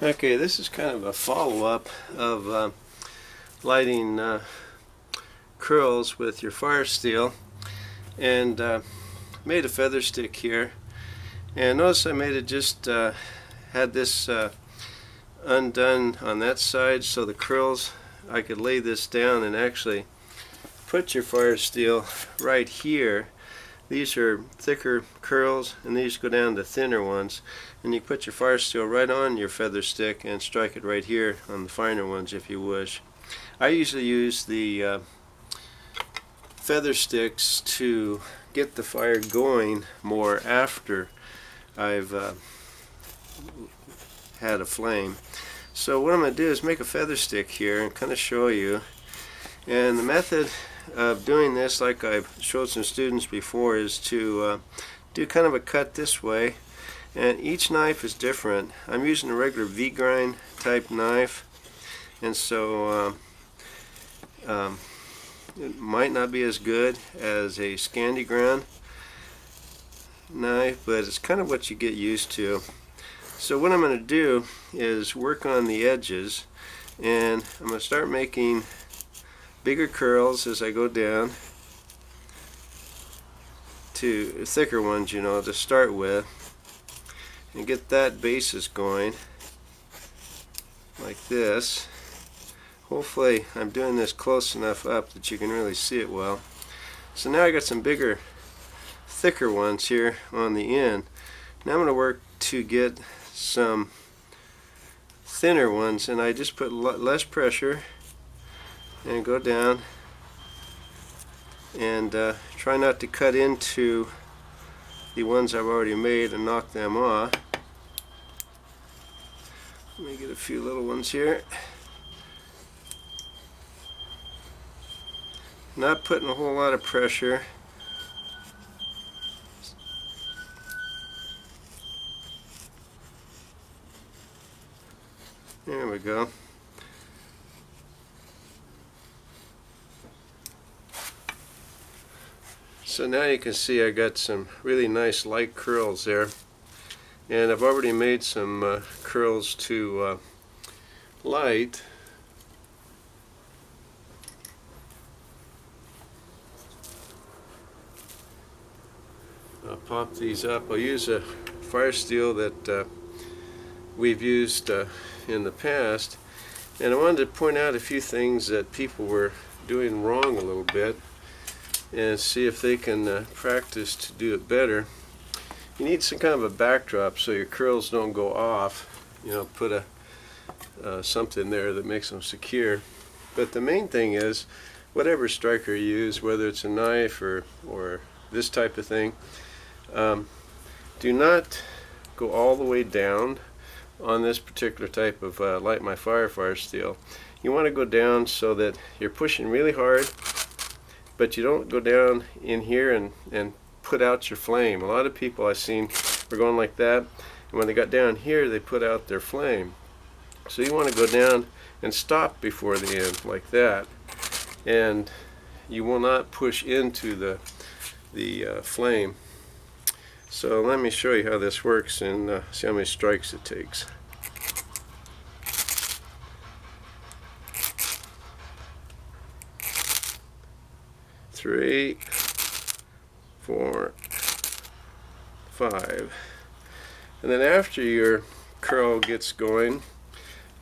Okay, this is kind of a follow-up of lighting curls with your fire steel, and made a feather stick here. And notice I made it just had this undone on that side, so the curls, I could lay this down and actually put your fire steel right here. These are thicker curls and these go down to thinner ones, and you put your fire steel right on your feather stick and strike it right here on the finer ones if you wish. I usually use the feather sticks to get the fire going more after I've had a flame. So what I'm going to do is make a feather stick here and kind of show you. And the method of doing this, like I've showed some students before, is to do kind of a cut this way, and each knife is different. I'm using a regular V-grind type knife, and so it might not be as good as a Scandi ground knife, but it's kind of what you get used to. So what I'm going to do is work on the edges, and I'm going to start making bigger curls as I go down to thicker ones, you know, to start with, and get that basis going like this. Hopefully I'm doing this close enough up that you can really see it well. So now I got some bigger, thicker ones here on the end. Now I'm going to work to get some thinner ones, and I just put less pressure and go down and try not to cut into the ones I've already made and knock them off. Let me get a few little ones here. Not putting a whole lot of pressure. There we go. So now you can see I got some really nice light curls there, and I've already made some curls to light. I'll pop these up. I'll use a fire steel that we've used in the past, and I wanted to point out a few things that people were doing wrong a little bit and see if they can practice to do it better. You need some kind of a backdrop so your curls don't go off. You know, put a something there that makes them secure. But the main thing is, whatever striker you use, whether it's a knife or this type of thing, do not go all the way down on this particular type of light my fire steel. You want to go down so that you're pushing really hard, but you don't go down in here and put out your flame. A lot of people I've seen were going like that, and when they got down here they put out their flame. So you want to go down and stop before the end like that, and you will not push into the flame. So let me show you how this works and see how many strikes it takes. Three, 4, 5. And then after your curl gets going,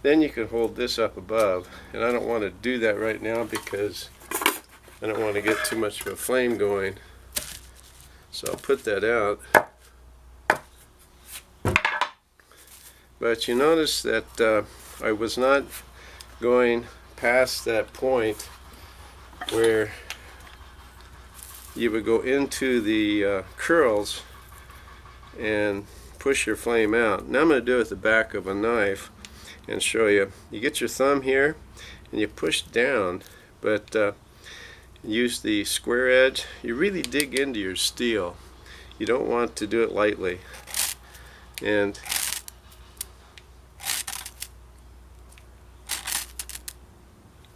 then you can hold this up above. And I don't want to do that right now because I don't want to get too much of a flame going. So I'll put that out. But you notice that I was not going past that point where you would go into the curls and push your flame out. Now I'm going to do it with the back of a knife and show you. You get your thumb here and you push down, but use the square edge. You really dig into your steel. You don't want to do it lightly. And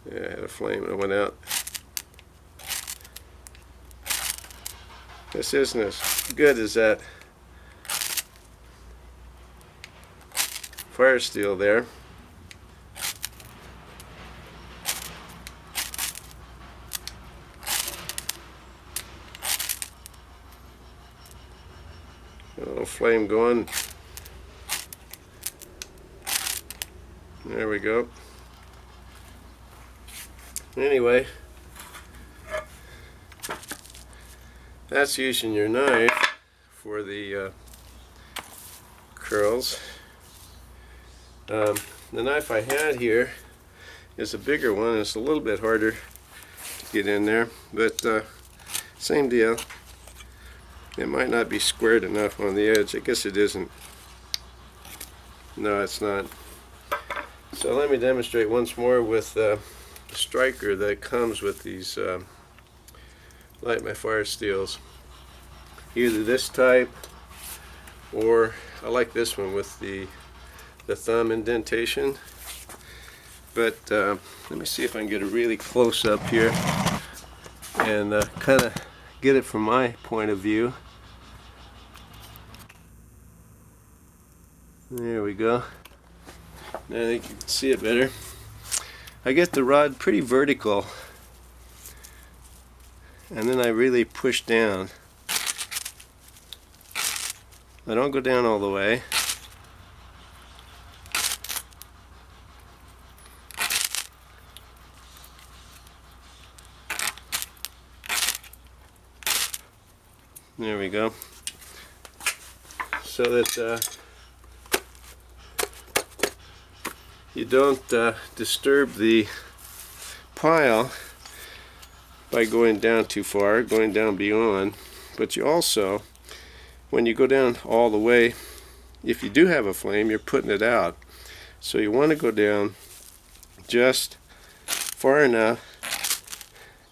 yeah, I had a flame and it went out. This isn't as good as that fire steel there. A little flame going. There we go. Anyway, that's using your knife for the curls. The knife I had here is a bigger one. It's a little bit harder to get in there, but same deal. It might not be squared enough on the edge. I guess it isn't. No, it's not. So let me demonstrate once more with the striker that comes with these Light My Fire steels. Either this type, or I like this one with the thumb indentation. But let me see if I can get a really close up here and kind of get it from my point of view. There we go. Now I think you can see it better. I get the rod pretty vertical, and then I really push down. I don't go down all the way. There we go. So that you don't disturb the pile by going down too far, going down beyond. But you also, when you go down all the way, if you do have a flame, you're putting it out. So you want to go down just far enough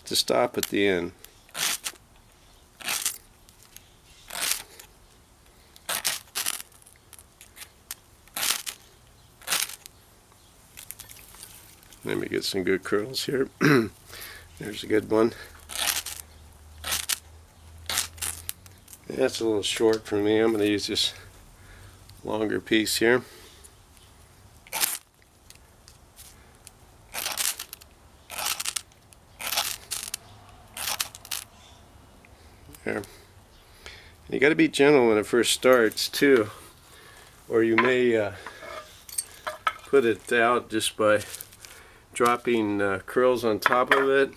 to stop at the end. Let me get some good curls here. There's a good one. That's a little short for me. I'm going to use this longer piece here. There. You got to be gentle when it first starts too, or you may put it out just by dropping curls on top of it.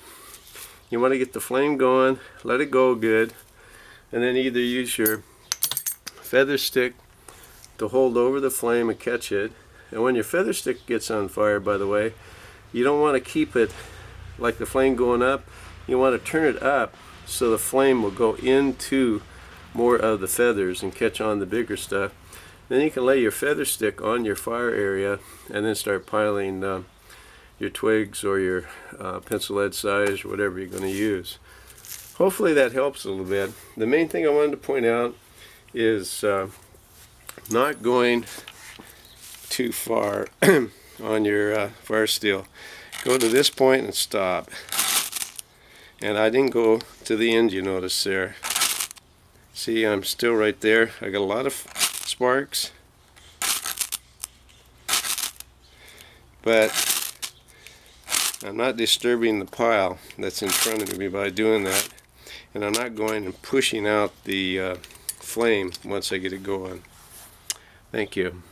You want to get the flame going, let it go good, and then either use your feather stick to hold over the flame and catch it. And when your feather stick gets on fire, by the way, you don't want to keep it like the flame going up. You want to turn it up so the flame will go into more of the feathers and catch on the bigger stuff. Then you can lay your feather stick on your fire area and then start piling your twigs or your pencil lead size or whatever you're going to use. Hopefully that helps a little bit. The main thing I wanted to point out is not going too far on your fire steel. Go to this point and stop. And I didn't go to the end, you notice there. See, I'm still right there. I got a lot of sparks, but I'm not disturbing the pile that's in front of me by doing that, and I'm not going and pushing out the flame once I get it going. Thank you.